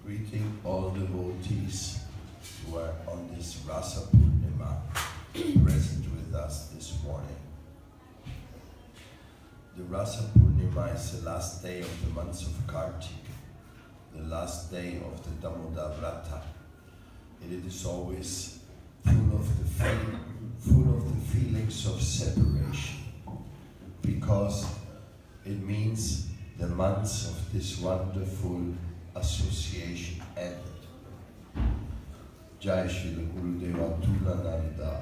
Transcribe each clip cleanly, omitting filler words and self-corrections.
Greeting all devotees who are on this Rasa Purnima present with us this morning. The Rasa Purnima is the last day of the month of Kartik, the last day of the Damodar Vrata. And it is always full of the feelings of separation, because it means the months of this wonderful association ended. Jai Srila Gurudeva Atulananda,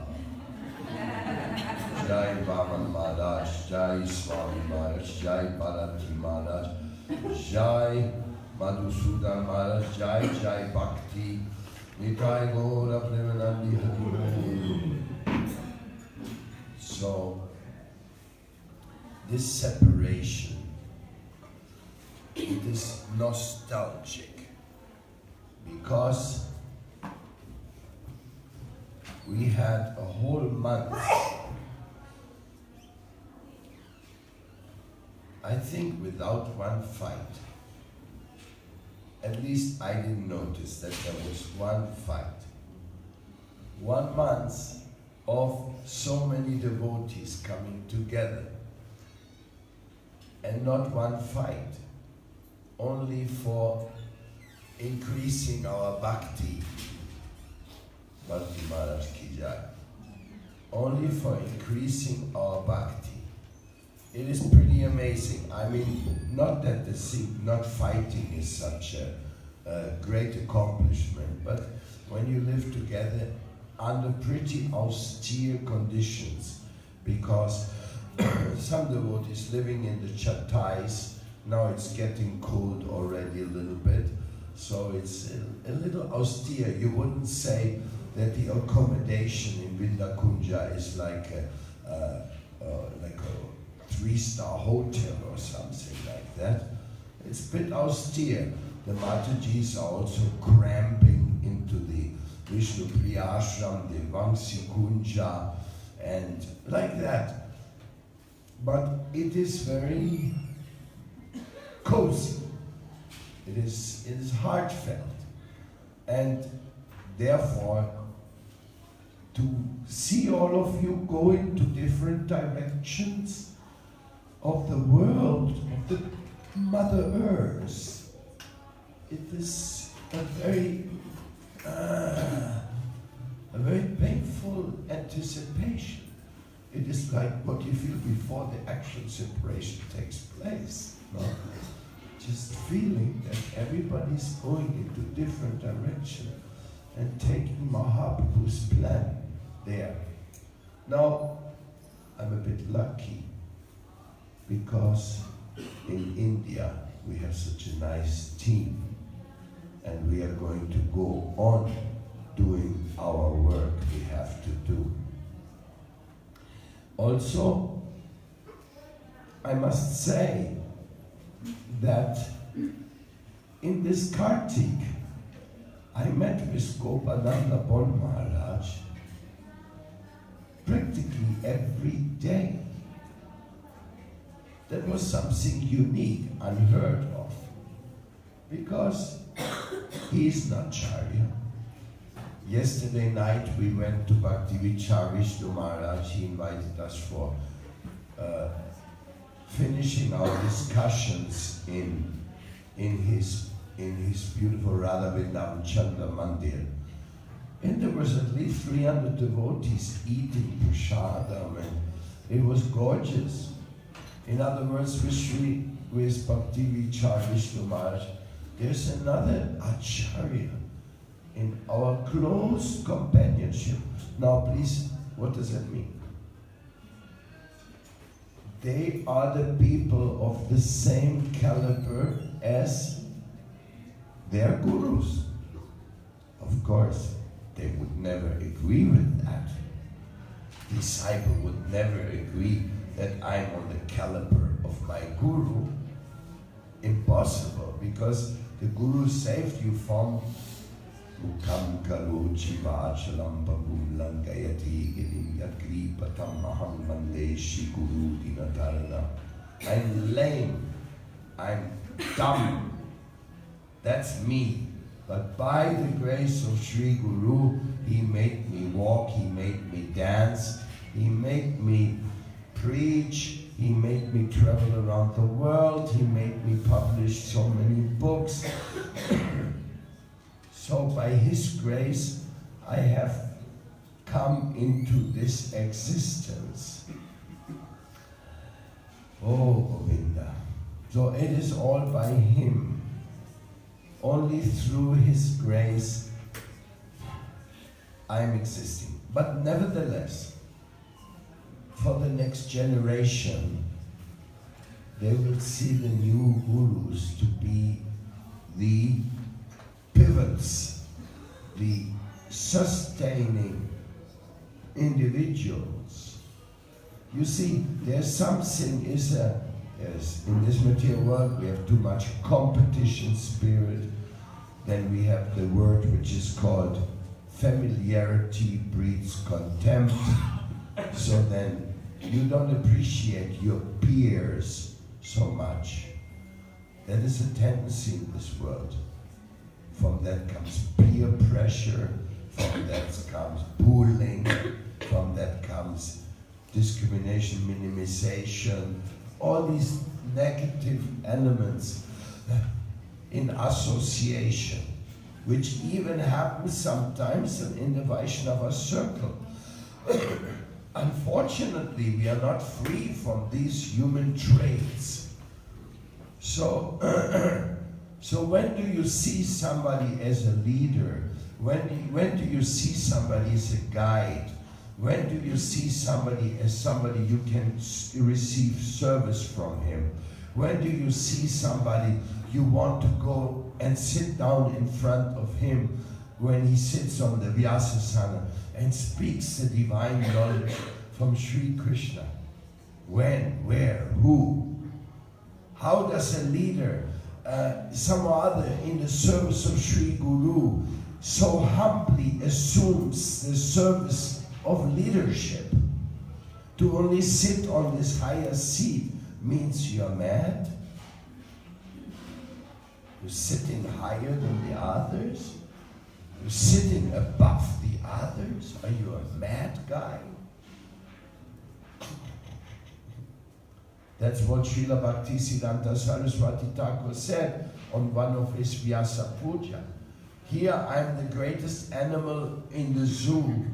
Jai Bon Maharaj, Jai Swami Maharaj, Jai Paramadvaiti Maharaj, Jai Madhusudhan Maharaj, Jai Bhakti, Nitai Gaura Premanandi Hari. So, this separation, it is nostalgic, because we had a whole month, I think, without one fight. At least I didn't notice that there was one fight. 1 month of so many devotees coming together, and not one fight, only for increasing our bhakti. Bhakti Maharaj ki jai. Only for increasing our bhakti. It is pretty amazing. I mean, not that not fighting is such a great accomplishment, but when you live together under pretty austere conditions, because some devotees living in the chattais, now it's getting cold already a little bit, so it's a little austere. You wouldn't say that the accommodation in Vindakunja is like a 3-star hotel or something like that. It's a bit austere. The Matajis are also cramping into the Vishnu Priyashram, the Vamsi Kunja, and like that. But it is very cozy. It is heartfelt, and therefore to see all of you go into different directions of the world, of the Mother Earth, it is a very painful anticipation. It is like what you feel before the actual separation takes place. No? Just feeling that everybody's going into different direction and taking Mahaprabhu's plan there. Now, I'm a bit lucky, because in India we have such a nice team, and we are going to go on doing our work we have to do. Also, I must say that in this Kartik, I met with Gopananda Bon Maharaj practically every day. That was something unique, unheard of, because he is not Acharya. Yesterday night we went to Bhakti Vichar Vishnu Maharaj. He invited us for finishing our discussions in his beautiful Radha Vrindavan Chandra Mandir. And there was at least 300 devotees eating prasadam, and it was gorgeous. In other words, with Bhakti Vichar Vishnu Maharaj, there's another Acharya in our close companionship. Now please, what does that mean? They are the people of the same caliber as their gurus. Of course, they would never agree with that. Disciple would never agree that I'm on the caliber of my guru. Impossible, because the guru saved you from Mukam Karochi Vachalam Pagum Langayati Girim Yakri Patam Maham Mandeshi Guru Dinatarana. I'm lame, I'm dumb. That's me. But by the grace of Sri Guru, he made me walk, he made me dance, he made me preach, he made me travel around the world, he made me publish so many books. So by his grace, I have come into this existence. Oh, Govinda. So it is all by him. Only through his grace I am existing. But nevertheless, for the next generation, they will see the new gurus to be the pivots, the sustaining individuals. You see, there's something, in this material world we have too much competition spirit. Then we have the word which is called familiarity breeds contempt. So then you don't appreciate your peers so much. That is a tendency in this world. From that comes peer pressure, from that comes bullying, from that comes discrimination, minimization, all these negative elements in association, which even happens sometimes in the Vaishnava circle. Unfortunately, we are not free from these human traits. So, so when do you see somebody as a leader? When do you see somebody as a guide? When do you see somebody as somebody you can receive service from him? When do you see somebody you want to go and sit down in front of him when he sits on the Vyasasana and speaks the divine knowledge from Sri Krishna? When, where, who? How does a leader, some other in the service of Sri Guru, so humbly assumes the service of leadership? To only sit on this higher seat means you're mad? You're sitting higher than the others? You're sitting above the others? Are you a mad guy? That's what Srila Bhaktisiddhanta Saraswati Thakur said on one of his Vyasa Puja. Here I'm the greatest animal in the zoo,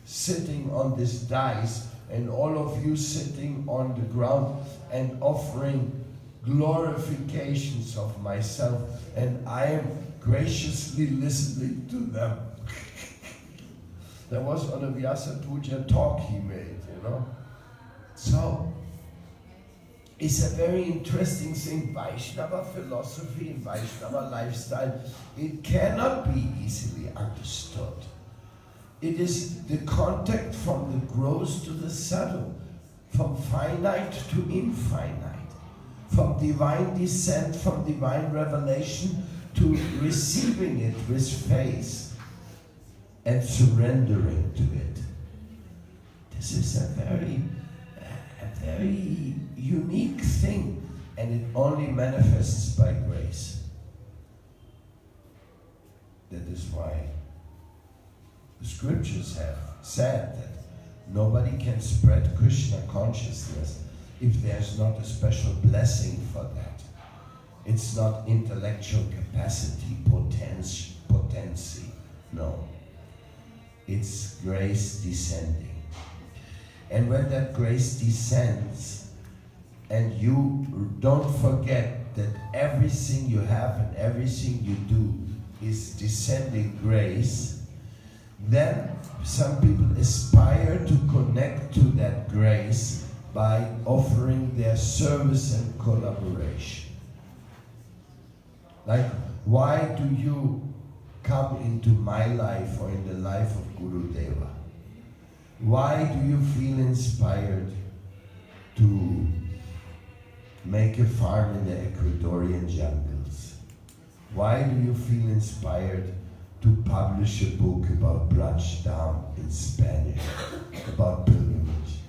sitting on this dais, and all of you sitting on the ground and offering glorifications of myself, and I am graciously listening to them. There was on a Vyasa Puja talk he made, you know. So, it's a very interesting thing. Vaishnava philosophy and Vaishnava lifestyle, it cannot be easily understood. It is the contact from the gross to the subtle, from finite to infinite, from divine descent, from divine revelation to receiving it with faith and surrendering to it. This is a very unique thing, and it only manifests by grace. That is why the scriptures have said that nobody can spread Krishna consciousness if there's not a special blessing for that. It's not intellectual capacity, potency. No. It's grace descending. And when that grace descends, and you don't forget that everything you have and everything you do is descending grace, then some people aspire to connect to that grace by offering their service and collaboration. Like, why do you come into my life or in the life of Gurudeva? Why do you feel inspired to make a farm in the Ecuadorian jungles? Why do you feel inspired to publish a book about Braj Dham in Spanish, about pilgrimage?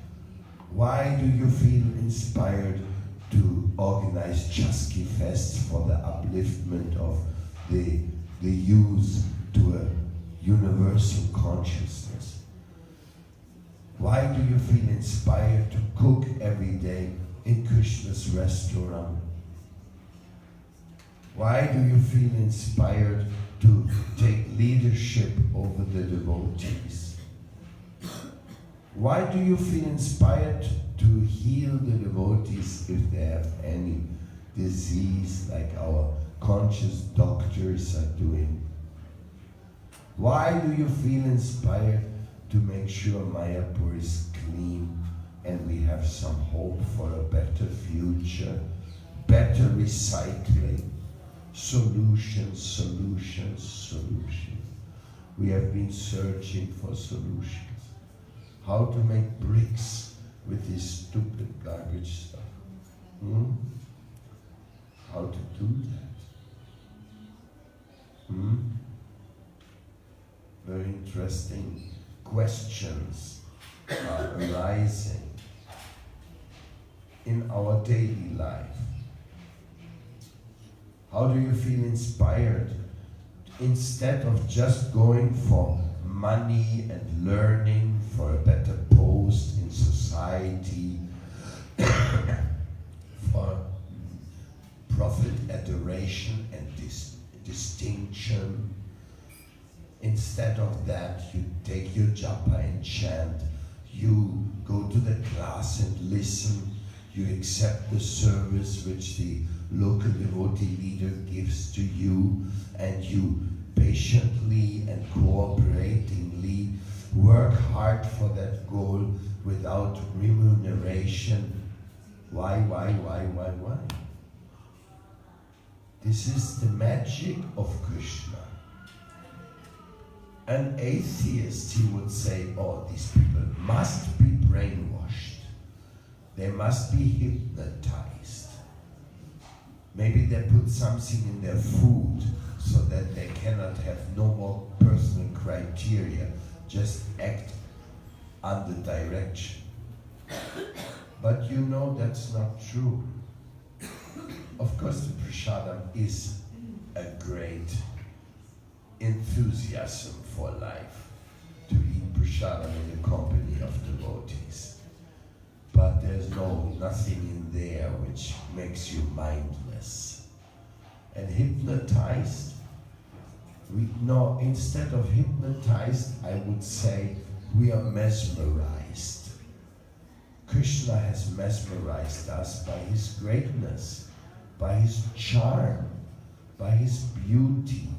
Why do you feel inspired to organize Chasky Fest for the upliftment of the the use to a universal consciousness? Why do you feel inspired to cook every day in Krishna's restaurant? Why do you feel inspired to take leadership over the devotees? Why do you feel inspired to heal the devotees if they have any disease like our conscious doctors are doing? Why do you feel inspired to make sure Mayapur is clean and we have some hope for a better future, better recycling, solutions, solutions, solutions? We have been searching for solutions. How to make bricks with this stupid garbage stuff. How to do that? Very interesting questions are arising in our daily life. How do you feel inspired instead of just going for money and learning for a better post in society, for profit, adoration and distinction? Instead of that, you take your japa and chant, you go to the class and listen, you accept the service which the local devotee leader gives to you, and you patiently and cooperatingly work hard for that goal without remuneration. Why? This is the magic of Krishna. An atheist, he would say, oh, these people must be brainwashed. They must be hypnotized. Maybe they put something in their food so that they cannot have no more personal criteria, just act under direction. But you know that's not true. Of course the prasadam is a great enthusiasm for life, to eat prasadam in the company of devotees. But there's nothing in there which makes you mindless. And hypnotized, instead of hypnotized, I would say we are mesmerized. Krishna has mesmerized us by his greatness, by his charm, by his beauty,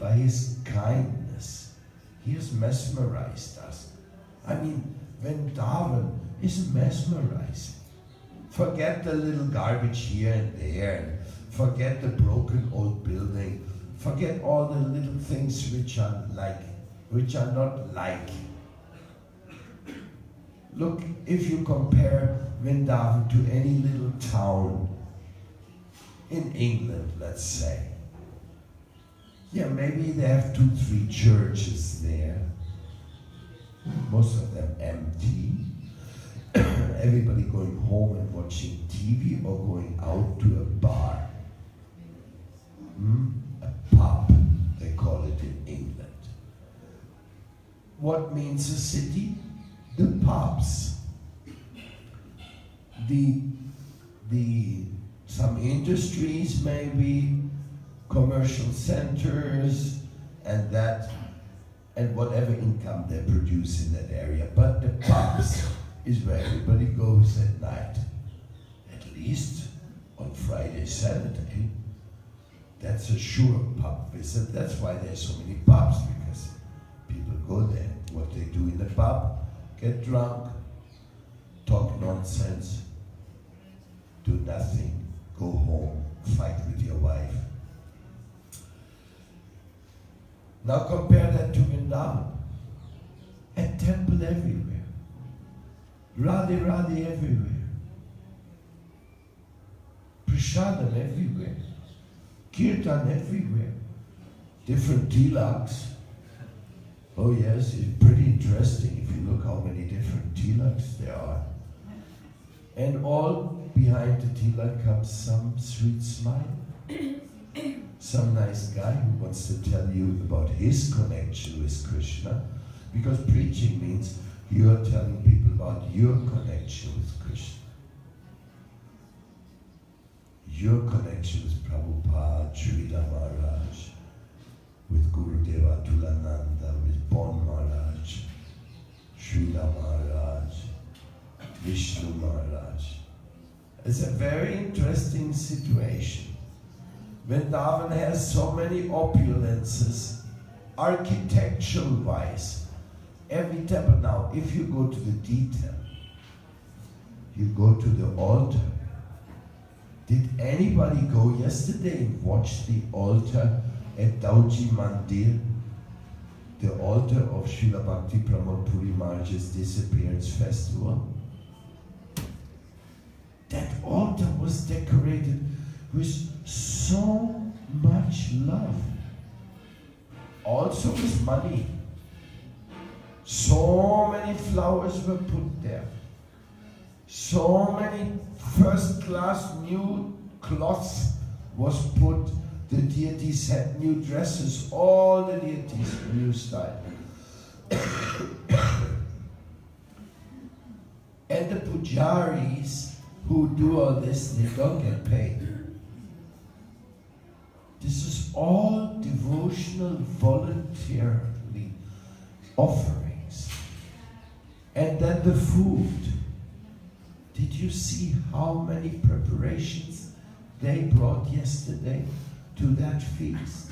by his kindness. He has mesmerized us. I mean, Vrindavan is mesmerizing. Forget the little garbage here and there, and forget the broken old building, forget all the little things which are not like. Look, if you compare Vrindavan to any little town in England, let's say, yeah, maybe they have 2-3 churches there, most of them empty, everybody going home and watching TV or going out to a bar. A pub, they call it in England. What means a city? The pubs. Some industries maybe, commercial centers, and whatever income they produce in that area. But the pubs is where everybody goes at night, at least on Friday, Saturday. That's a sure pub visit. That's why there's so many pubs, because people go there. What they do in the pub, get drunk, talk nonsense, do nothing, go home, fight with your wife. Now compare that to Vrindavan. A temple everywhere. Radhe Radhe everywhere. Prasadam everywhere. Kirtan everywhere. Different tilaks. Oh yes, it's pretty interesting if you look how many different tilaks there are. And all behind the tilak comes some sweet smile. some nice guy who wants to tell you about his connection with Krishna, because preaching means you are telling people about your connection with Krishna. Your connection with Prabhupada, Sridhar Maharaj, with Gurudeva Atulananda, with Bon Maharaj, Srila Maharaj, Vishnu Maharaj. It's a very interesting situation. Vrindavan has so many opulences, architectural-wise. Every temple now, if you go to the detail, you go to the altar. Did anybody go yesterday and watch the altar at Dauji Mandir? The altar of Srila Bhakti Pramod Puri Maharaj's disappearance festival? That altar was decorated with so much love. Also with money. So many flowers were put there. So many first-class new cloths was put. The deities had new dresses, all the deities, new style. And the pujaris who do all this, they don't get paid. This is all devotional, voluntarily offerings. And then the food. Did you see how many preparations they brought yesterday to that feast?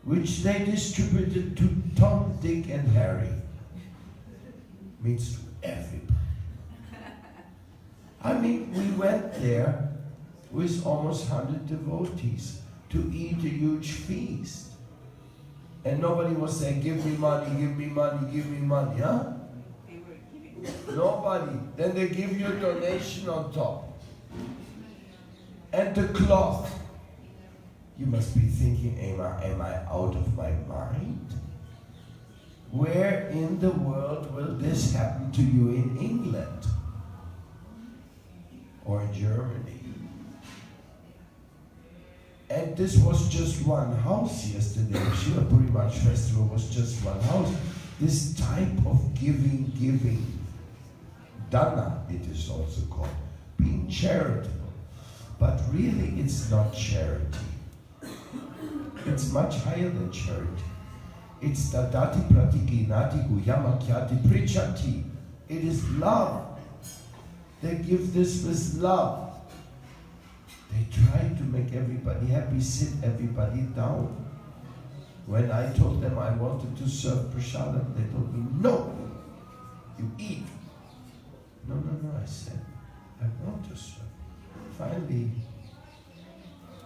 Which they distributed to Tom, Dick and Harry. Means to everybody. I mean, we went there with almost 100 devotees to eat a huge feast. And nobody was saying, give me money, give me money, give me money, huh? Nobody. Then they give you a donation on top. And the cloth. You must be thinking, am I out of my mind? Where in the world will this happen to you in England? Or in Germany? And this was just one house yesterday. Srila Puri Maharaj Festival was just one house. This type of giving, Dana it is also called, being charitable. But really it's not charity. It's much higher than charity. It's dadati pratiginati guyamakyati prichati. It is love. They give this with love. They try to make everybody happy, sit everybody down. When I told them I wanted to serve prasadam, they told me, no, you eat. No, I said, I want to serve. Finally,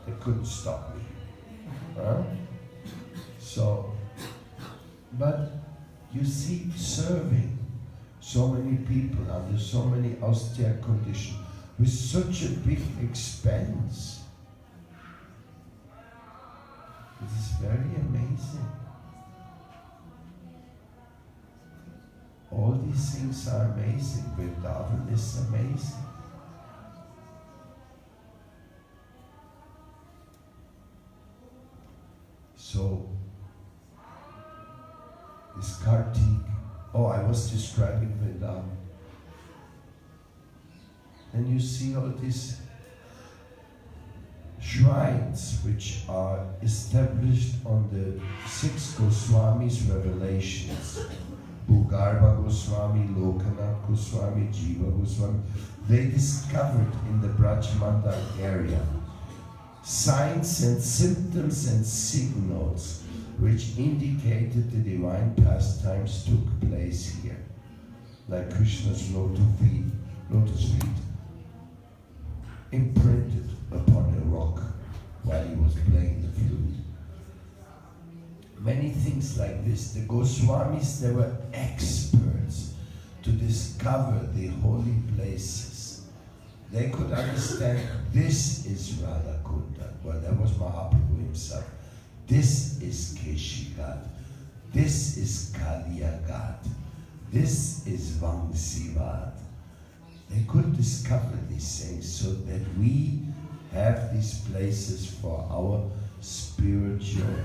they couldn't stop me. Huh? So, but you see, serving so many people under so many austere conditions, with such a big expense. It is very amazing. All these things are amazing. Vrindavan is amazing. So, this Kartik, I was describing Vrindavan. And you see all these shrines which are established on the 6 Goswamis' revelations. Bhugarva Goswami, Lokanath Goswami, Jiva Goswami. They discovered in the Brajmandal area signs and symptoms and signals which indicated the divine pastimes took place here. Like Krishna's lotus feet. Imprinted upon a rock while he was playing the flute. Many things like this. The Goswamis, they were experts to discover the holy places. They could understand this is Radha Kunda. Well, that was Mahaprabhu himself. This is Keshigat. This is Kaliyagat. This is Vamsivat. They could discover these things so that we have these places for our spiritual,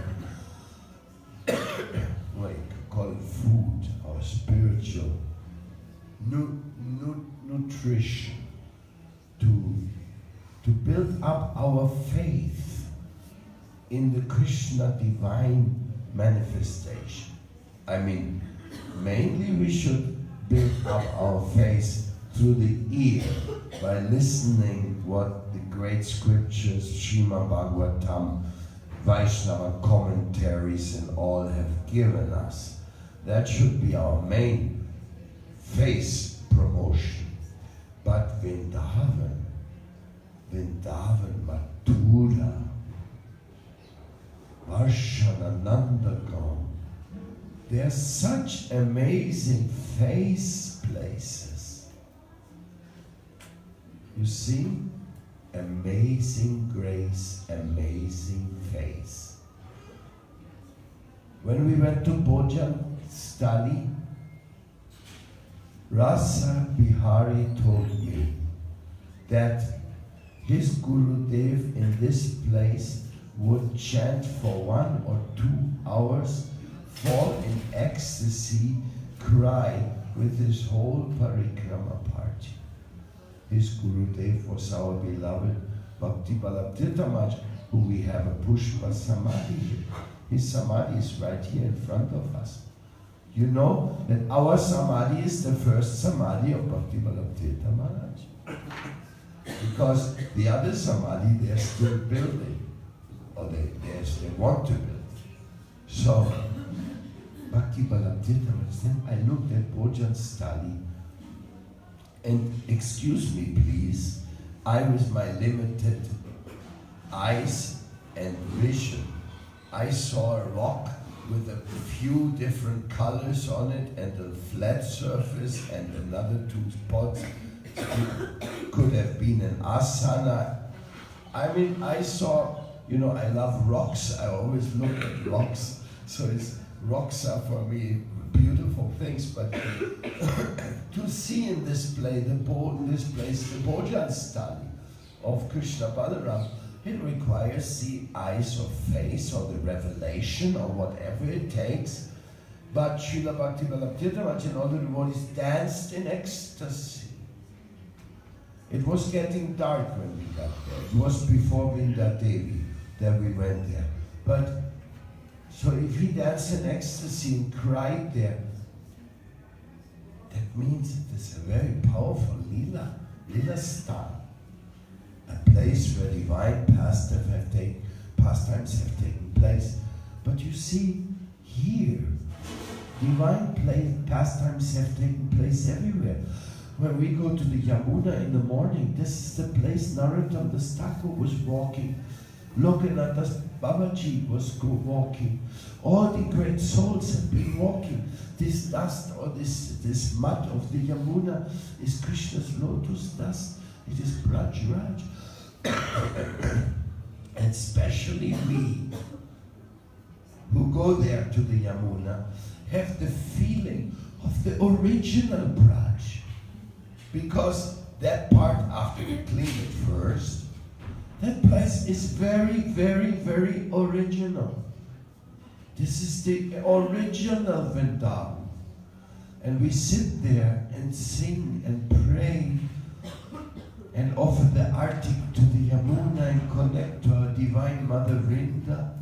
what you call it, food, our spiritual nutrition, to build up our faith in the Krishna divine manifestation. I mean, mainly we should build up our faith through the ear by listening what the great scriptures, Srimad Bhagavatam, Vaishnava commentaries and all have given us. That should be our main faith promotion. But Vrindavan, Mathura, Varshananandagam, they're such amazing faith places. You see? Amazing grace, amazing faith. When we went to Bhojan study, Rasa Bihari told me that his Gurudev in this place would chant for 1 or 2 hours, fall in ecstasy, cry with his whole parikrama party. His Gurudev was our beloved Bhakti Balabhtirtha Maharaj, who we have a Pushpa Samadhi. His Samadhi is right here in front of us. You know that our Samadhi is the first Samadhi of Bhakti Balabhtirtha Maharaj. Because the other Samadhi they're still building, or they want to build. So, Bhakti Balabhtirtha Maharaj, then I looked at Bhojan's study, and excuse me please, I with my limited eyes and vision, I saw a rock with a few different colors on it and a flat surface and another 2 spots. It could have been an asana. I mean, I saw, you know, I love rocks. I always look at rocks. So rocks are for me beautiful things, but to see in this place, the Bhojan study of Krishna Balaram, it requires the eyes of faith or the revelation or whatever it takes. But Srila Bhakti Balabhtirtha Maharaj and all the devotees danced in ecstasy. It was getting dark when we got there. It was before Vrindavan that we went there. But so if he danced in ecstasy and cried there, that means it is a very powerful Lila style. A place where divine pastimes have taken place. But you see, here, divine pastimes have taken place everywhere. When we go to the Yamuna in the morning, this is the place Narottam Das Thakur was walking. Lokanath Das Babaji was walking. All the great souls have been walking. This dust or this mud of the Yamuna is Krishna's lotus dust. It is Braj Raj. And especially we who go there to the Yamuna have the feeling of the original Braj. Because that part, after you clean it first, that place is very, very, very original. This is the original Vrindavan. And we sit there and sing and pray and offer the artik to the Yamuna and connect to our Divine Mother Vrinda,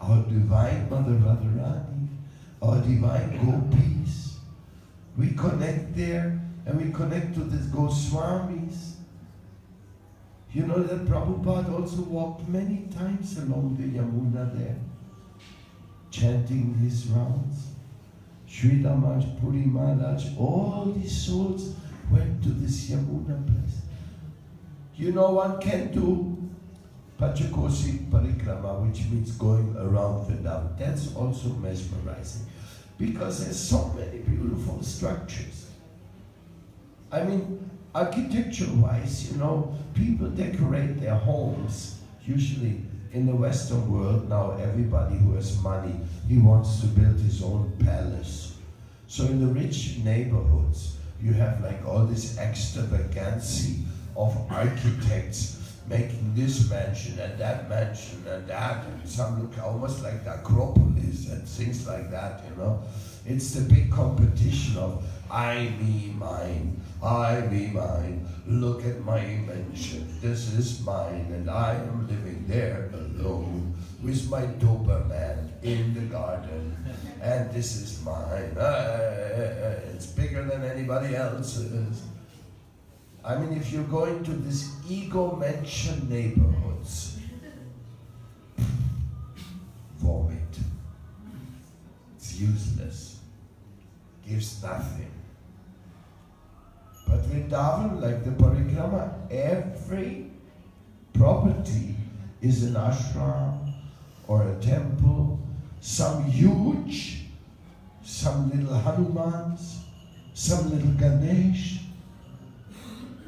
our Divine Mother Radharani, our Divine Gopis. We connect there and we connect to the Goswamis. You know that Prabhupada also walked many times along the Yamuna there, chanting his rounds. Sridhar Maharaj, Puri Maharaj, all these souls went to this Yamuna place. You know, one can do Panchakoshi Parikrama, which means going around Vrindavan. That's also mesmerizing, because there's so many beautiful structures. I mean, architecture-wise, you know, people decorate their homes. Usually in the Western world now, everybody who has money, he wants to build his own palace. So in the rich neighborhoods, you have like all this extravagancy of architects making this mansion and that, and some look almost like the Acropolis and things like that, you know. It's the big competition of I, me, mine, look at my mansion, this is mine, and I am living there alone with my Doberman in the garden, and this is mine, it's bigger than anybody else's. I mean, if you're going to these ego mansion neighborhoods, vomit. It's useless. Gives nothing. But Vrindavan, like the parikrama, every property is an ashram or a temple, some huge, some little Hanumans, some little Ganesh.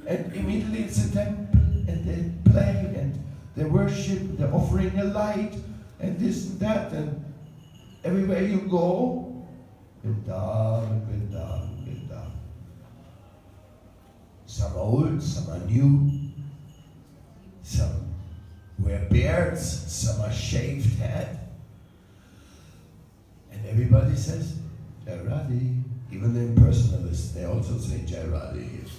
And immediately it's a temple, and they play, and they worship, they're offering a light, and this and that, and everywhere you go, Vrindavan, Vrindavan, Vrindavan. Some old, some are new, some wear beards, some are shaved head, and everybody says, Jai Radhe. Even the impersonalists, they also say Jai Radhe.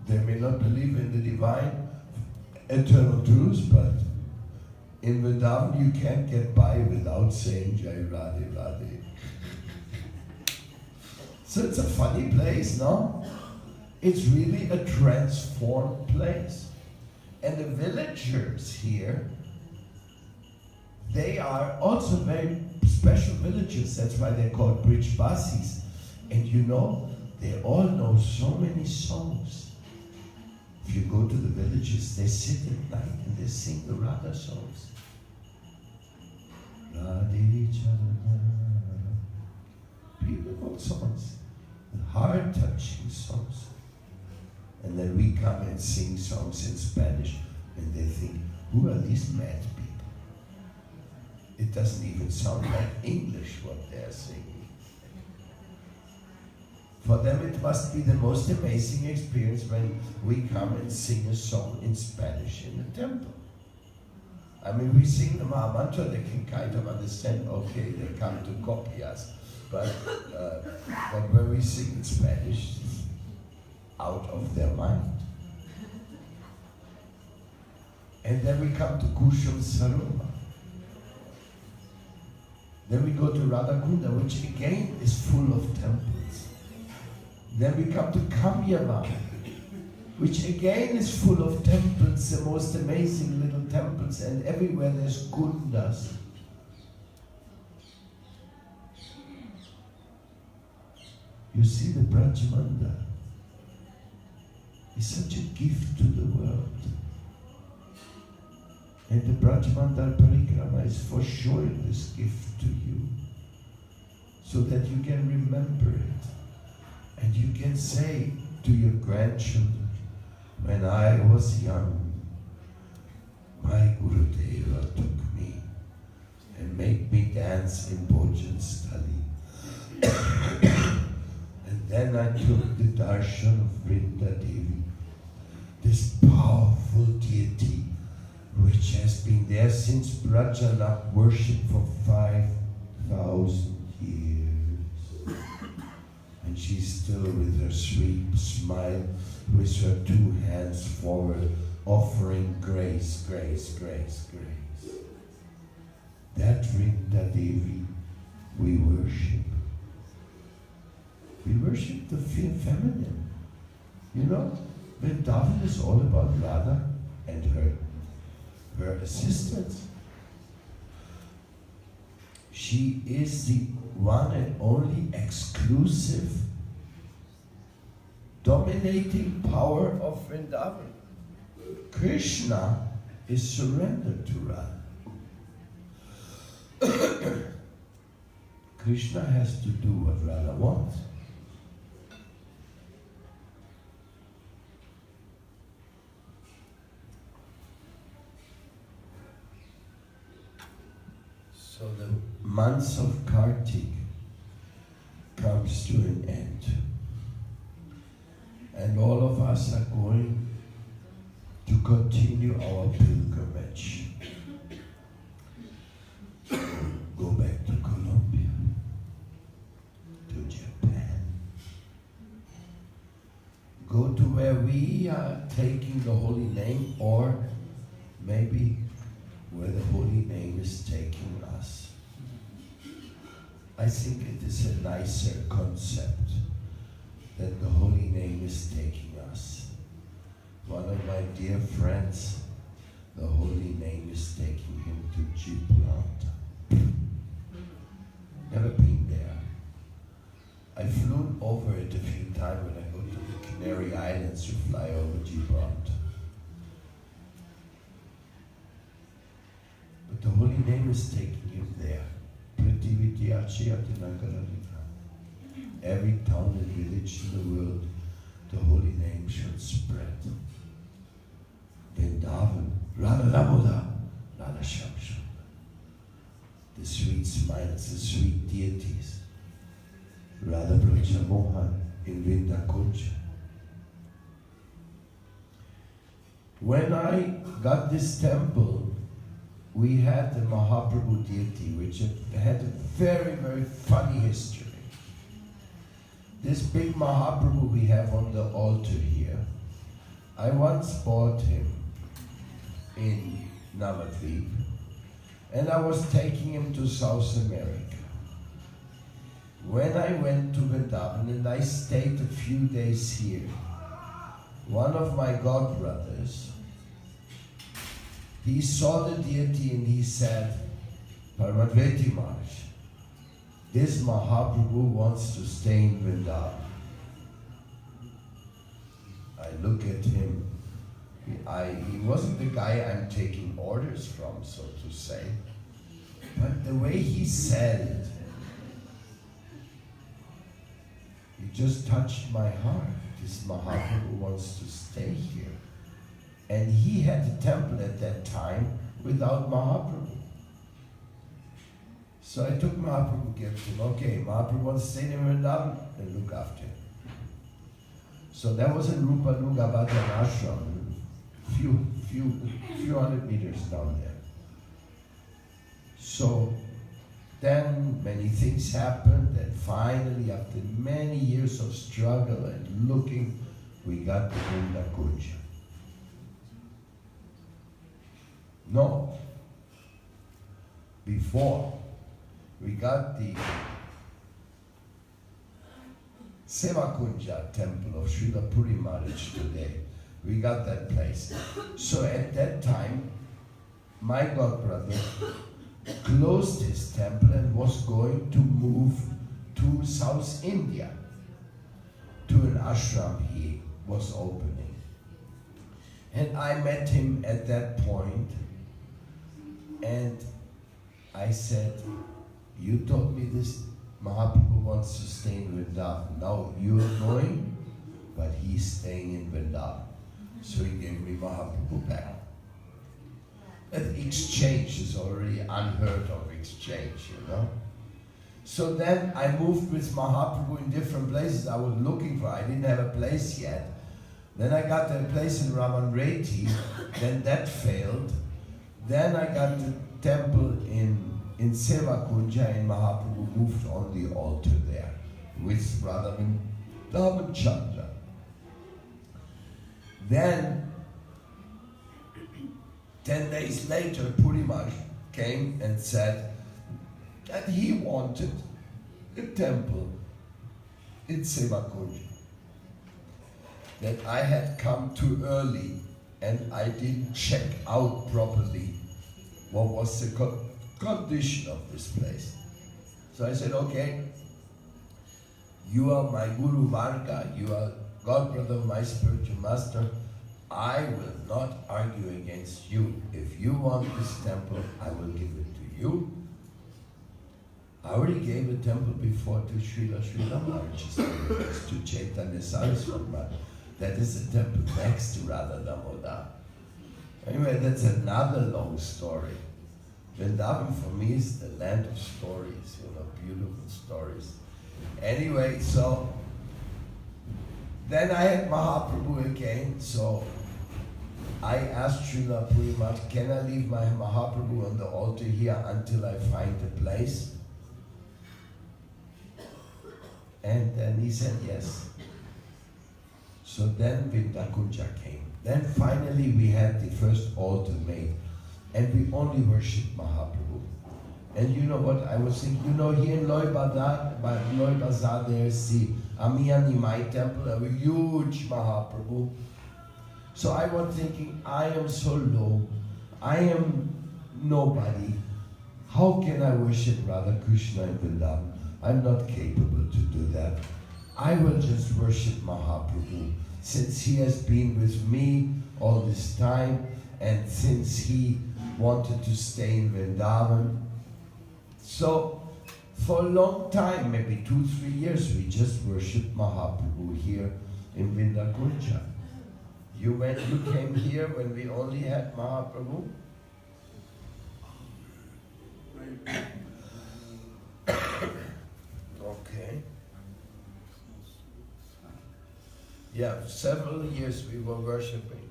They may not believe in the divine, eternal truths, but in Vrindavan you can't get by without saying Jai Radhe Radhe. So it's a funny place, no? It's really a transformed place. And the villagers here, they are also very special villagers. That's why they're called Brijbasis. And you know, they all know so many songs. If you go to the villages, they sit at night and they sing the Radha songs. Radhe Chalana. Beautiful songs, heart-touching songs. And then we come and sing songs in Spanish, and they think, who are these mad people? It doesn't even sound like English what they're singing. For them it must be the most amazing experience when we come and sing a song in Spanish in the temple. I mean, we sing the Mahamantra, they can kind of understand, okay, they come to copy us. But when we sing in Spanish, it's out of their mind. And then we come to Kusham Sarovar. Then we go to Radhakunda, which again is full of temples. Then we come to Kamyavan, which again is full of temples, the most amazing little temples, and everywhere there's kundas. You see, the Brajmanda is such a gift to the world. And the Brajmanda Parikrama is for showing this gift to you, so that you can remember it. And you can say to your grandchildren, when I was young, my Gurudeva took me and made me dance in Bhojan Stali. And then I took the darshan of Vrindavan, this powerful deity which has been there since Brajana worship for 5,000 years. And she's still with her sweet smile, with her two hands forward, offering grace, grace, grace, grace. That Vrindadevi we worship. We worship the feminine. You know, Vrindavan is all about Radha and her assistants. She is the one and only exclusive dominating power of Vrindavan. Krishna is surrendered to Radha. Krishna has to do what Radha wants. So the months of Kartik comes to an end. And all of us are going to continue our pilgrimage. Go back to Colombia, to Japan. Go to where we are taking the holy name, or maybe where the holy name is taking us. I think it is a nicer concept that the holy name is taking us. One of my dear friends, the holy name is taking him to Gibraltar. Never been there. I flew over it a few times when I go to the Canary Islands to fly over Gibraltar. But the holy name is taking him there. Every town and village in the world, the holy name should spread. Vrindavan, Radha Damoda, Radha Shamsham. The sweet smiles, the sweet deities. Radha Vishnu Maharaj in Vrindavan. When I got this temple, we had the Mahaprabhu deity, which had a very, very funny history. This big Mahaprabhu we have on the altar here, I once bought him in Navadvip, and I was taking him to South America. When I went to Vrindavan and I stayed a few days here, one of my godbrothers, he saw the deity and he said, Paramadvaiti Maharaj, this Mahaprabhu wants to stay in Vrindavan. I look at him. He wasn't the guy I'm taking orders from, so to say. But the way he said it, it just touched my heart. This Mahaprabhu wants to stay here. And he had a temple at that time without Mahaprabhu. So I took Mahaprabhu, gave him, okay, Mahaprabhu wants to stay in Vrindavan, and look after him. So that was in Rupa Nugabhatan ashram, few hundred meters down there. So then many things happened, and finally, after many years of struggle and looking, we got to Vrindavan. No, before we got the Sevakunja temple of Srila Puri Maharaj today. We got that place. So at that time, my godbrother closed his temple and was going to move to South India, to an ashram he was opening. And I met him at that point, and I said, you told me this Mahaprabhu wants to stay in Vrindavan. Now you're going, but he's staying in Vrindavan. So he gave me Mahaprabhu back. That exchange is already unheard of exchange, you know. So then I moved with Mahaprabhu in different places. I was looking for, I didn't have a place yet. Then I got a place in Ramanreti, then that failed. Then I got the temple in Sevakunja, and Mahaprabhu moved on the altar there with Radha Vrindavan Chandra. Then 10 days later, Puri Maharaj came and said that he wanted a temple in Sevakunja. That I had come too early and I didn't check out properly what was the condition of this place. So I said, okay, you are my Guru Varga, you are godbrother of my spiritual master. I will not argue against you. If you want this temple, I will give it to you. I already gave a temple before to Srila Maharaj, to Chaitanya Saraswati. That is the temple next to Radha Damoda. Anyway, that's another long story. Vrindavan for me is the land of stories, you know, beautiful stories. Anyway, so then I had Mahaprabhu again, so I asked Srila Maharaj, can I leave my Mahaprabhu on the altar here until I find a place? And then he said yes. So then Vrindavan came. Then finally we had the first altar made, and we only worshipped Mahaprabhu. And you know what I was thinking? You know, here in Loy Bazar there is the Amiya Nimai temple, a huge Mahaprabhu. So I was thinking, I am so low, I am nobody. How can I worship Radha Krishna in Vrindavan? I'm not capable to do that. I will just worship Mahaprabhu, since he has been with me all this time, and since he wanted to stay in Vrindavan. So, for a long time, maybe 2-3 years, we just worshipped Mahaprabhu here in Vrindavan. You came here when we only had Mahaprabhu? Okay. Yeah, several years we were worshipping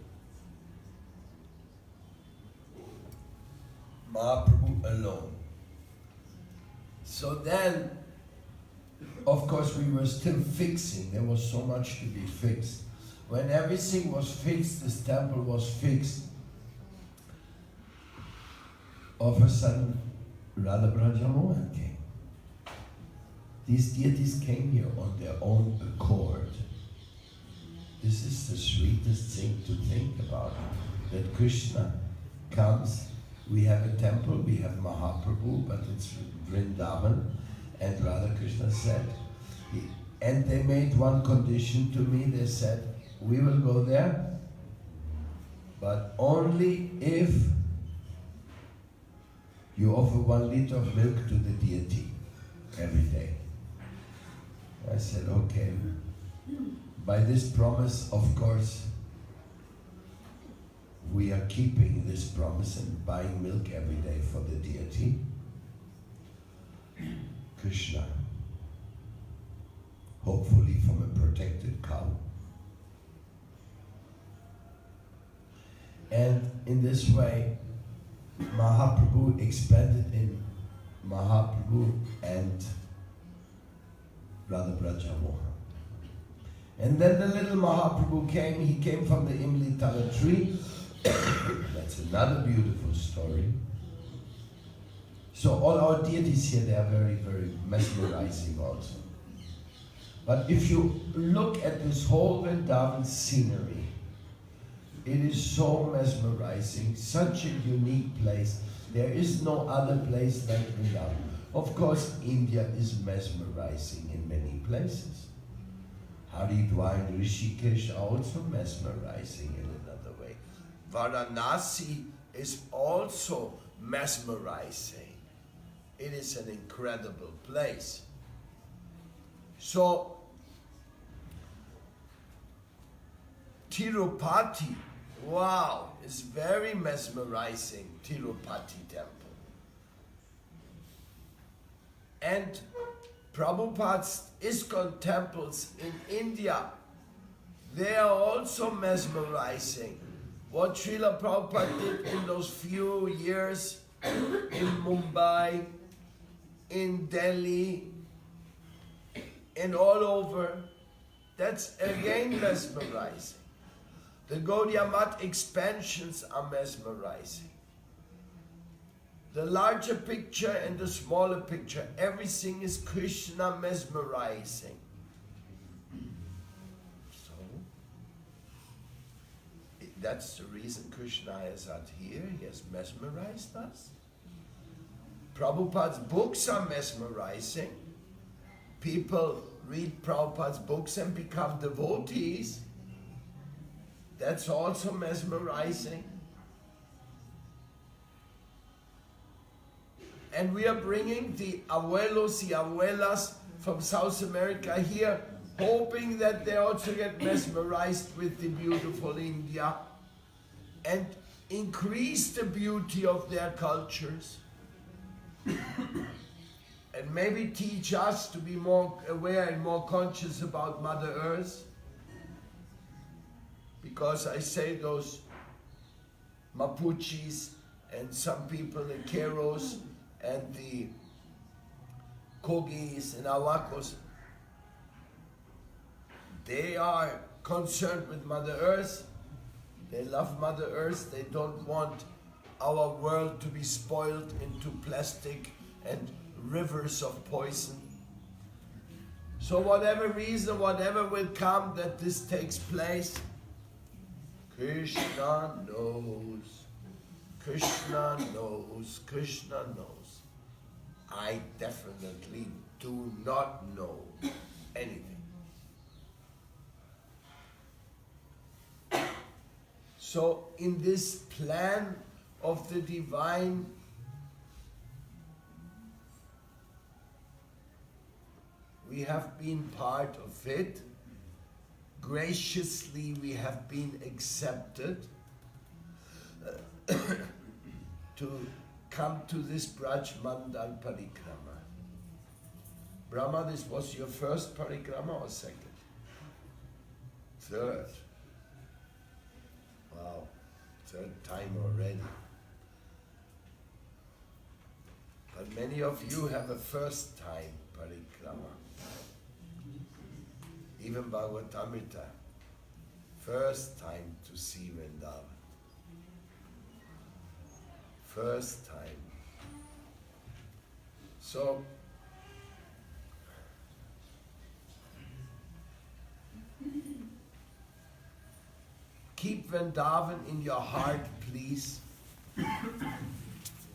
Mahaprabhu alone. So then, of course, we were still fixing. There was so much to be fixed. When everything was fixed, this temple was fixed. All of a sudden, Radha Brajamohan came. These deities came here on their own accord. This is the sweetest thing to think about, that Krishna comes. We have a temple, we have Mahaprabhu, but it's Vrindavan, and Radha Krishna said, and they made one condition to me. They said, we will go there, but only if you offer 1 liter of milk to the deity every day. I said, okay. By this promise, of course, we are keeping this promise and buying milk every day for the deity. Krishna, hopefully from a protected cow. And in this way, Mahaprabhu expanded in Mahaprabhu and Radha Brajamohan. And then the little Mahaprabhu came. He came from the Imli Tala tree. That's another beautiful story. So all our deities here, they are very, very mesmerizing also. But if you look at this whole Vrindavan scenery, it is so mesmerizing, such a unique place. There is no other place like Vrindavan. Of course, India is mesmerizing in many places. Haridwar and Rishikesh are also mesmerizing in another way. Varanasi is also mesmerizing. It is an incredible place. So, Tirupati, wow, is very mesmerizing, Tirupati temple. And Prabhupada's ISKCON temples in India, they are also mesmerizing. What Srila Prabhupada did in those few years in Mumbai, in Delhi, and all over, that's again mesmerizing. The Gaudiya Math expansions are mesmerizing. The larger picture and the smaller picture, everything is Krishna mesmerizing. So, that's the reason Krishna is out here. He has mesmerized us. Prabhupada's books are mesmerizing. People read Prabhupada's books and become devotees. That's also mesmerizing. And we are bringing the abuelos, the abuelas from South America here, hoping that they also get mesmerized with the beautiful India and increase the beauty of their cultures. And maybe teach us to be more aware and more conscious about Mother Earth. Because I say those Mapuches and some people, the Keros and the Kogis and Awakos, they are concerned with Mother Earth. They love Mother Earth. They don't want our world to be spoiled into plastic and rivers of poison. So whatever reason, whatever will come that this takes place, Krishna knows. Krishna knows. Krishna knows. I definitely do not know anything. So in this plan of the divine, we have been part of it. Graciously we have been accepted to come to this Braj Mandal Parikrama. Brahma, this was your first parikrama or second? Third. Wow, third time already. But many of you have a first time parikrama. Even Bhagavatamrita, first time to see Vrindavan. First time. So, keep Vrindavan in your heart, please.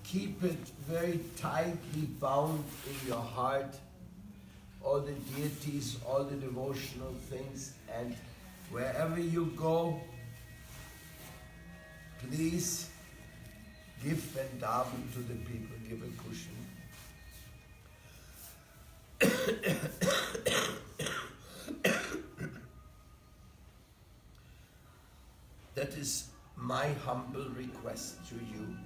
Keep it very tightly bound in your heart. All the deities, all the devotional things, and wherever you go, please give Vrindavan to the people, give a cushion. That is my humble request to you.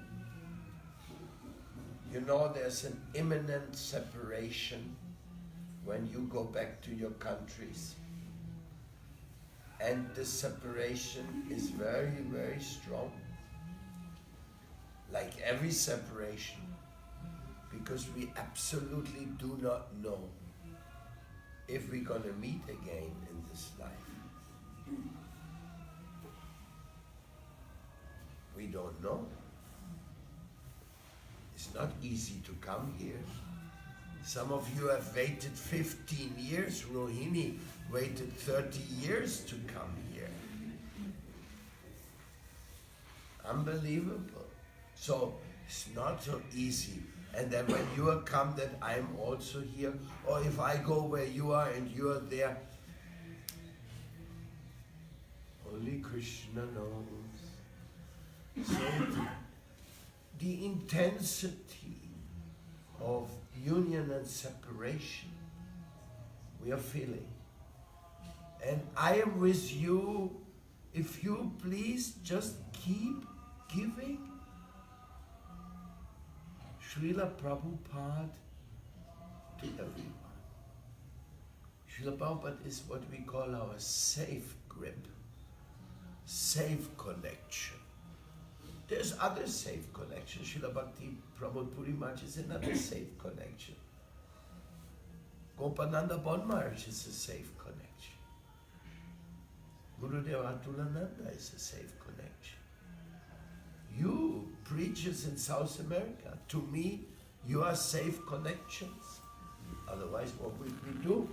You know, there's an imminent separation when you go back to your countries. And the separation is very, very strong. Like every separation. Because we absolutely do not know if we're going to meet again in this life. We don't know. It's not easy to come here. Some of you have waited 15 years. Rohini waited 30 years to come here. Unbelievable. So it's not so easy. And then when you are come, that I'm also here, or if I go where you are and you are there, only Krishna knows. So the intensity of union and separation we are feeling. And I am with you. If you please just keep giving. Srila Prabhupada to everyone. Srila Prabhupada is what we call our safe grip, safe connection. There's other safe connections. Srila Bhakti Prabhupada Puri Maharaj is another safe connection. Gopananda Bon Maharaj is a safe connection. Gurudeva Atulananda is a safe connection. You preachers in South America, to me, you are safe connections. Otherwise, what would we do?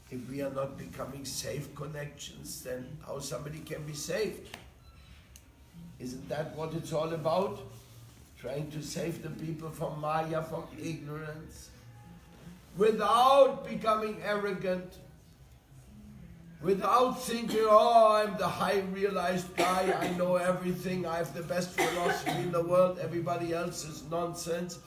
If we are not becoming safe connections, then how somebody can be saved? Isn't that what it's all about? Trying to save the people from Maya, from ignorance, without becoming arrogant, without thinking, oh, I'm the high realized guy, I know everything, I have the best philosophy in the world, everybody else is nonsense.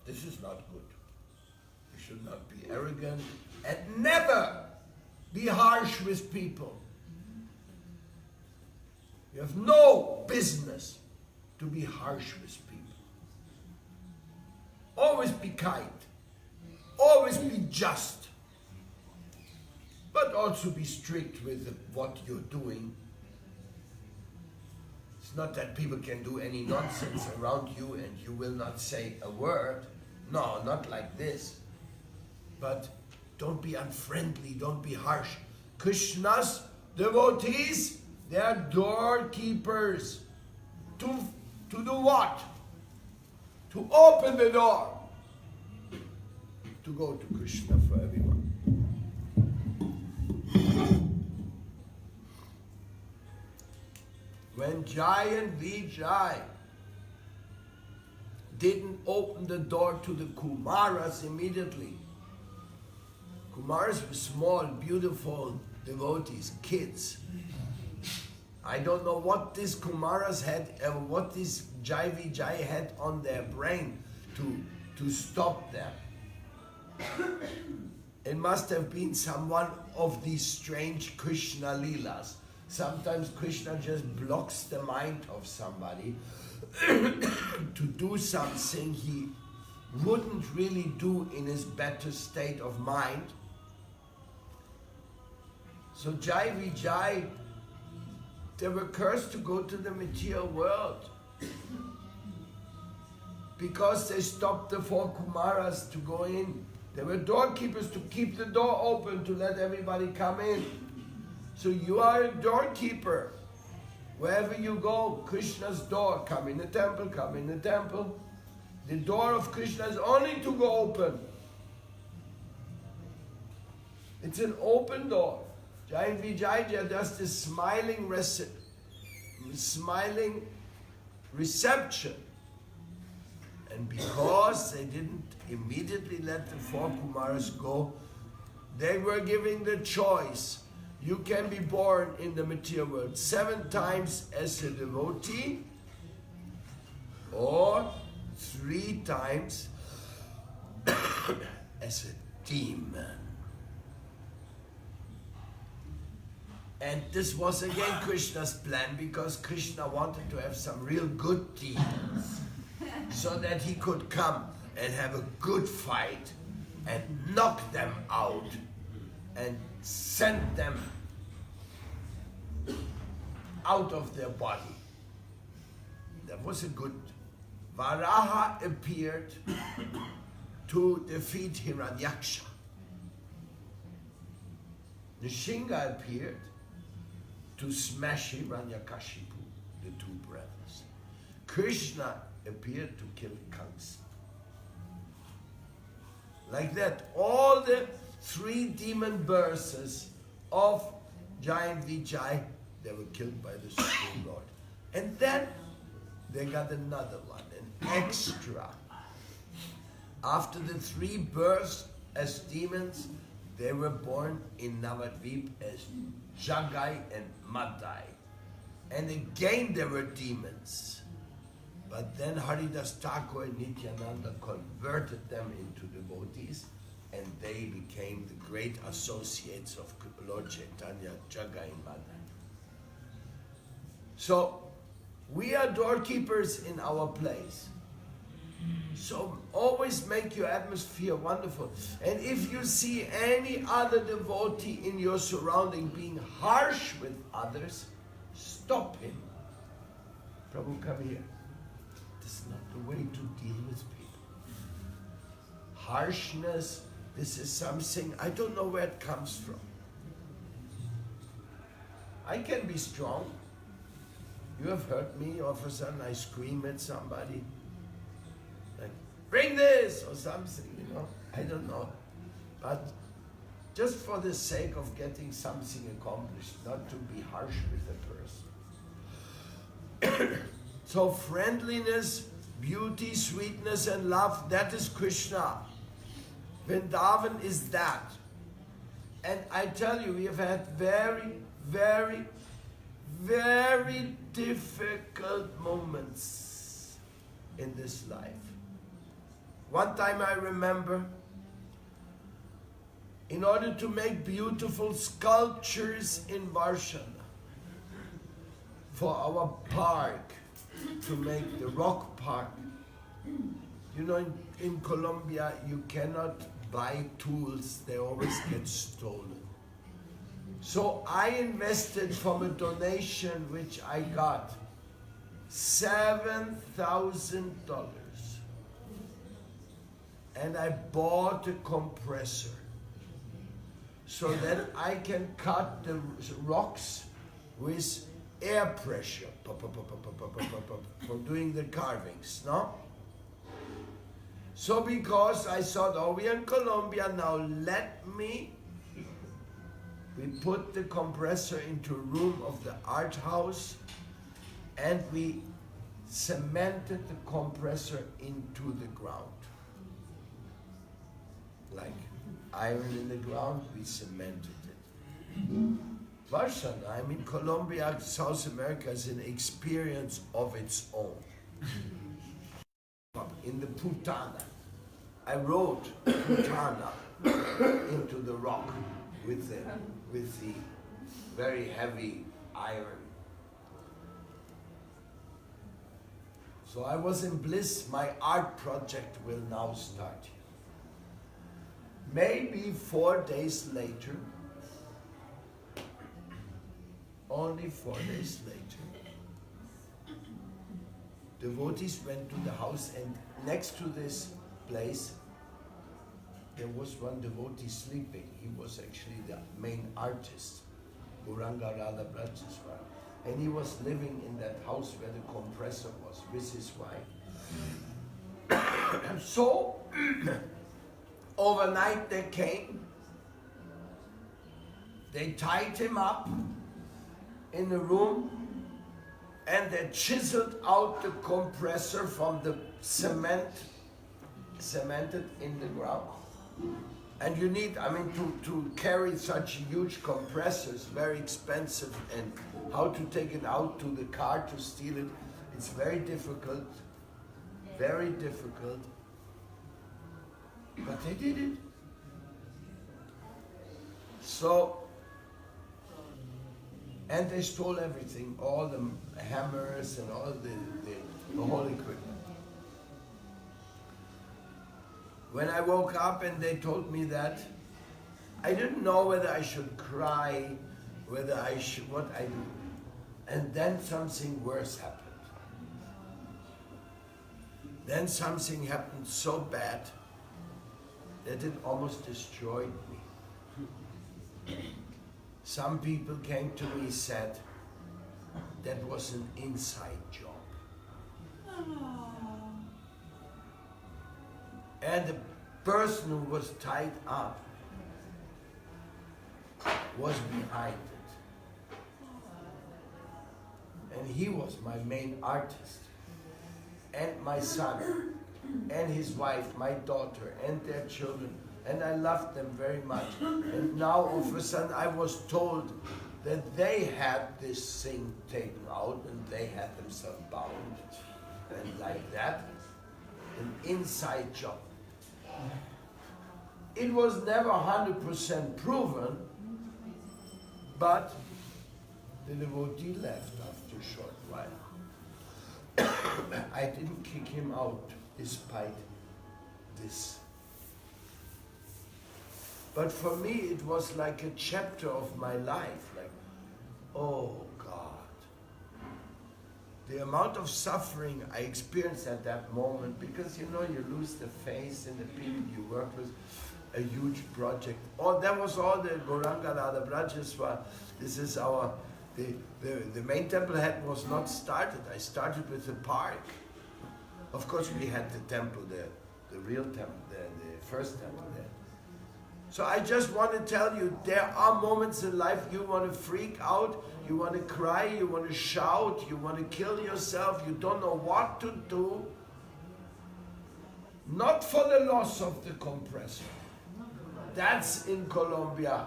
This is not good. You should not be arrogant and never be harsh with people. You have no business to be harsh with people. always be kind, always be just, but also be strict with what you're doing. It's not that people can do any nonsense around you and you will not say a word. No, not like this. But don't be unfriendly, don't be harsh. Krishna's devotees, they are doorkeepers. To do what? To open the door. To go to Krishna for everyone. When Jai and Vijay didn't open the door to the Kumaras immediately. Kumaras were small, beautiful devotees, kids. I don't know what these Kumaras had, what this Jai Vijay had on their brain to stop them. It must have been someone of these strange Krishna Leelas. Sometimes Krishna just blocks the mind of somebody to do something he wouldn't really do in his better state of mind. So Jai Vijay, they were cursed to go to the material world because they stopped the 4 Kumaras to go in. They were doorkeepers to keep the door open to let everybody come in. So you are a doorkeeper. Wherever you go, Krishna's door, come in the temple, come in the temple. The door of Krishna is only to go open. It's an open door. Jai and Vijay does this smiling reception. And because they didn't immediately let the 4 Kumaras go, they were giving the choice. You can be born in the material world 7 times as a devotee or 3 times as a demon. And this was again Krishna's plan, because Krishna wanted to have some real good demons so that he could come and have a good fight and knock them out and send them out of their body. That was a good. Varaha appeared to defeat Hiranyaksha. Nishinga appeared to smash Hiranyakashipu, the 2 brothers. Krishna appeared to kill Kamsa. Like that, all the 3 demon births of Jai and Vijay, they were killed by the Supreme Lord. And then they got another one, an extra. After the 3 births as demons, they were born in Navadvip as Jagai and Madai. And again they were demons. But then Haridas Thakur and Nityananda converted them into devotees, and they became the great associates of Lord Chaitanya, Jagai and Madai. So, we are doorkeepers in our place. So always make your atmosphere wonderful. And if you see any other devotee in your surrounding being harsh with others, stop him. Prabhu, come here. This is not the way to deal with people. Harshness, this is something, I don't know where it comes from. I can be strong. You have heard me, all of a sudden I scream at somebody. Like, bring this, or something, you know. I don't know. But just for the sake of getting something accomplished, not to be harsh with a person. So friendliness, beauty, sweetness and love, that is Krishna. Vrindavan is that. And I tell you, we have had very, very, very difficult moments in this life. One time I remember, in order to make beautiful sculptures in Warsaw for our park, to make the rock park, You know, in Colombia, you cannot buy tools, they always get stolen. So I invested from a donation which I got $7,000. And I bought a compressor so that I can cut the rocks with air pressure for doing the carvings, no? So because I thought, oh, we're in Colombia now, we put the compressor into a room of the art house and we cemented the compressor into the ground. Like iron in the ground, we cemented it. Varsana, I mean, Colombia, South America is an experience of its own. In the Putana, I wrote Putana into the rock with the very heavy iron. So I was in bliss. My art project will now start. Maybe 4 days later, only 4 days later, devotees went to the house, and next to this place, there was one devotee sleeping. He was actually the main artist, Gurudeva Atulananda, and he was living in that house where the compressor was with his wife. So, overnight they came, they tied him up in a room, and they chiseled out the compressor from the cemented in the ground. And you need, I mean, to carry such huge compressors, very expensive, and how to take it out to the car to steal it, it's very difficult, very difficult. But they did it. So, and they stole everything, all the hammers and all the whole equipment. When I woke up and they told me that, I didn't know whether I should cry, whether I should, what I do. And then something worse happened. Then something happened so bad that it almost destroyed me. Some people came to me and said, that was an inside job. And the person who was tied up was behind it. And he was my main artist. And my son, and his wife, my daughter, and their children. And I loved them very much. And now all of a sudden I was told that they had this thing taken out and they had themselves bound. And like that, an inside job. It was never 100% proven, but the devotee left after a short while. I didn't kick him out despite this. But for me, it was like a chapter of my life, like, oh God. The amount of suffering I experienced at that moment, because you know, you lose the faith in the people you work with, a huge project. Oh, that was all the Guranga Brajaswa. This is our, the main temple was not started. I started with the park. Of course, we had the temple there, the real temple there, the first temple there. So I just want to tell you, there are moments in life you want to freak out, you want to cry, you want to shout, you want to kill yourself, you don't know what to do. Not for the loss of the compressor. That's in Colombia.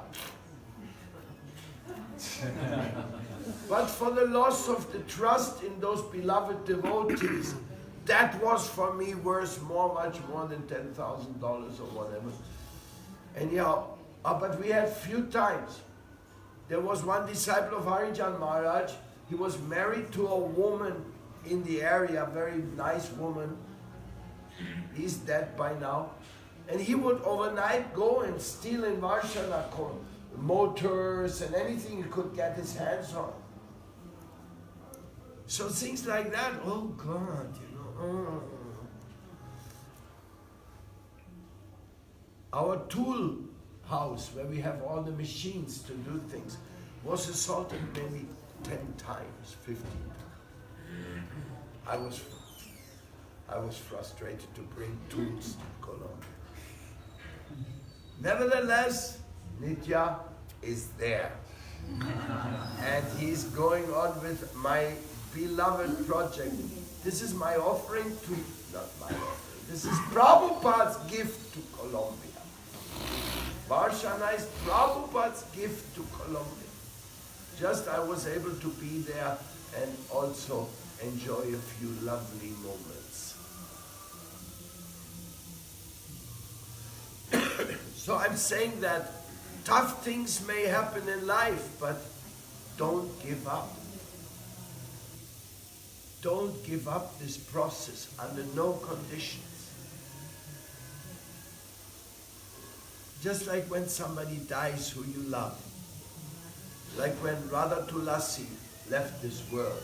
But for the loss of the trust in those beloved devotees, that was for me worth much more than $10,000 or whatever. And yeah, but we had few times. There was one disciple of Sridhar Maharaj. He was married to a woman in the area, a very nice woman. He's dead by now. And he would overnight go and steal in Varshana motors and anything he could get his hands on. So things like that, oh God, Our tool house, where we have all the machines to do things, was assaulted maybe 10 times, 15 times. I was frustrated to bring tools to Colombia. Nevertheless, Nitya is there. And he's going on with my beloved project. This is my offering to, not my offering, this is Prabhupada's gift to Colombia. Varshana is Prabhupada's gift to Colombia. Just I was able to be there and also enjoy a few lovely moments. So I'm saying that tough things may happen in life, but don't give up. Don't give up this process under no conditions. Just like when somebody dies who you love. Like when Radha Tulasi left this world.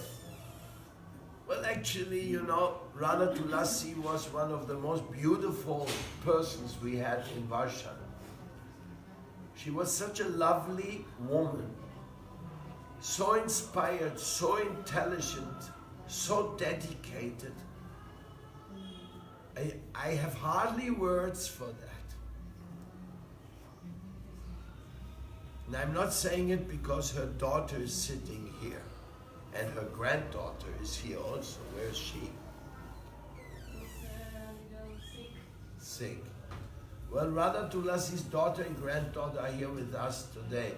Well, actually, Radha Tulasi was one of the most beautiful persons we had in Varshana. She was such a lovely woman, so inspired, so intelligent, so dedicated. I have hardly words for that. And I'm not saying it because her daughter is sitting here and her granddaughter is here also. Where is she? Sick. Well, Radha Tulasi's daughter and granddaughter are here with us today.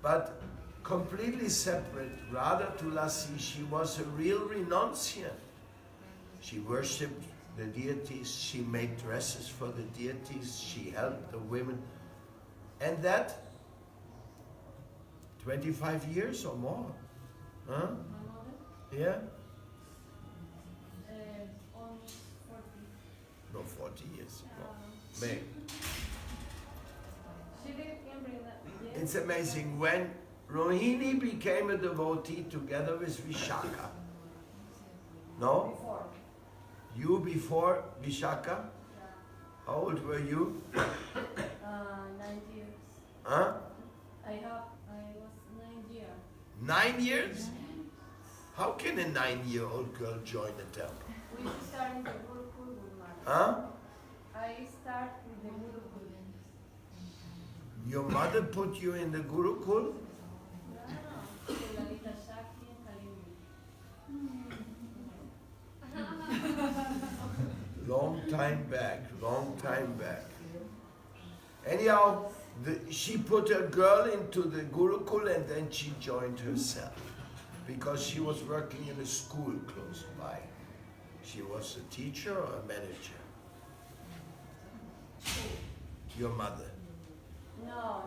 But completely separate, Radha Tulasi, she was a real renunciant. She worshipped the deities, she made dresses for the deities, she helped the women. And that 25 years or more. Huh? Yeah? Almost 40. No, 40 years. No. Maybe. It's amazing. When Rohini became a devotee together with Vishaka. No? Before. You before Vishaka? Yeah. How old were you? 9 years. Huh? I was 9 years. 9 years? How can a 9-year-old girl join a temple? We started in the Gurukul with Maharaj. Huh? I start with the Gurukul. Your mother put you in the Gurukul? No. Lalita Shakti and Kalindi. Long time back. Anyhow, she put a girl into the Gurukul and then she joined herself because she was working in a school close by. She was a teacher or a manager? Your mother? No.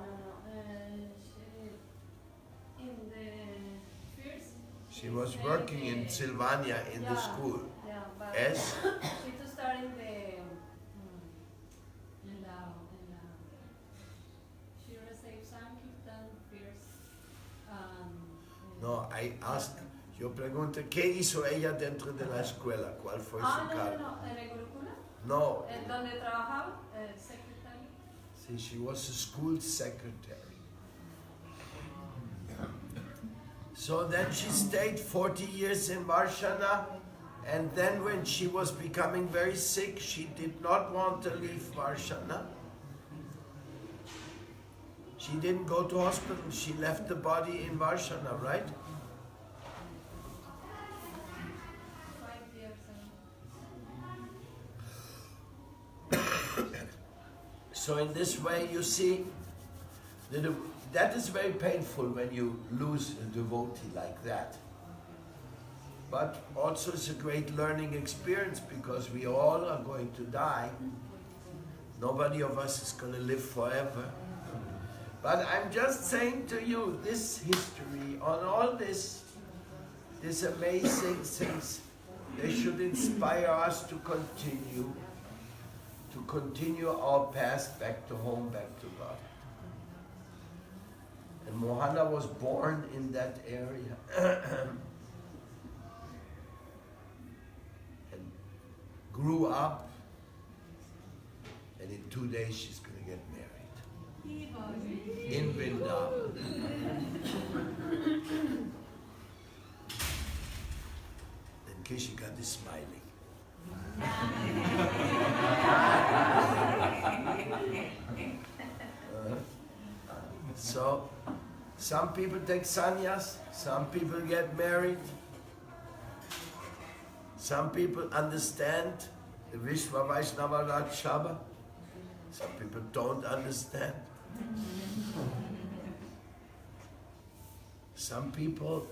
In the first. She was working in Sylvania in the school. Yeah, but Yes? she to start in the. She received Sankirtan first. No, I asked. Yo pregunto, ¿qué hizo ella dentro de la escuela? ¿Cuál fue su cargo? No, en el Gurukula. No. ¿En donde trabajaba? Secretaria. See, she was a school secretary. So then she stayed 40 years in Varshana, and then when she was becoming very sick, she did not want to leave Varshana. She didn't go to hospital, she left the body in Varshana, right? 5 years. So in this way, you see, that is very painful when you lose a devotee like that. But also it's a great learning experience because we all are going to die. Nobody of us is going to live forever. But I'm just saying to you, this history, on all this amazing things, they should inspire us to continue continue our path back to home, back to God. And Mohana was born in that area. And grew up. And in 2 days she's going to get married. In Vrindavan. And Kishika is smiling. So, some people take sannyas, some people get married, some people understand the Vishwa Vaishnava Rajshaba, some people don't understand. Some people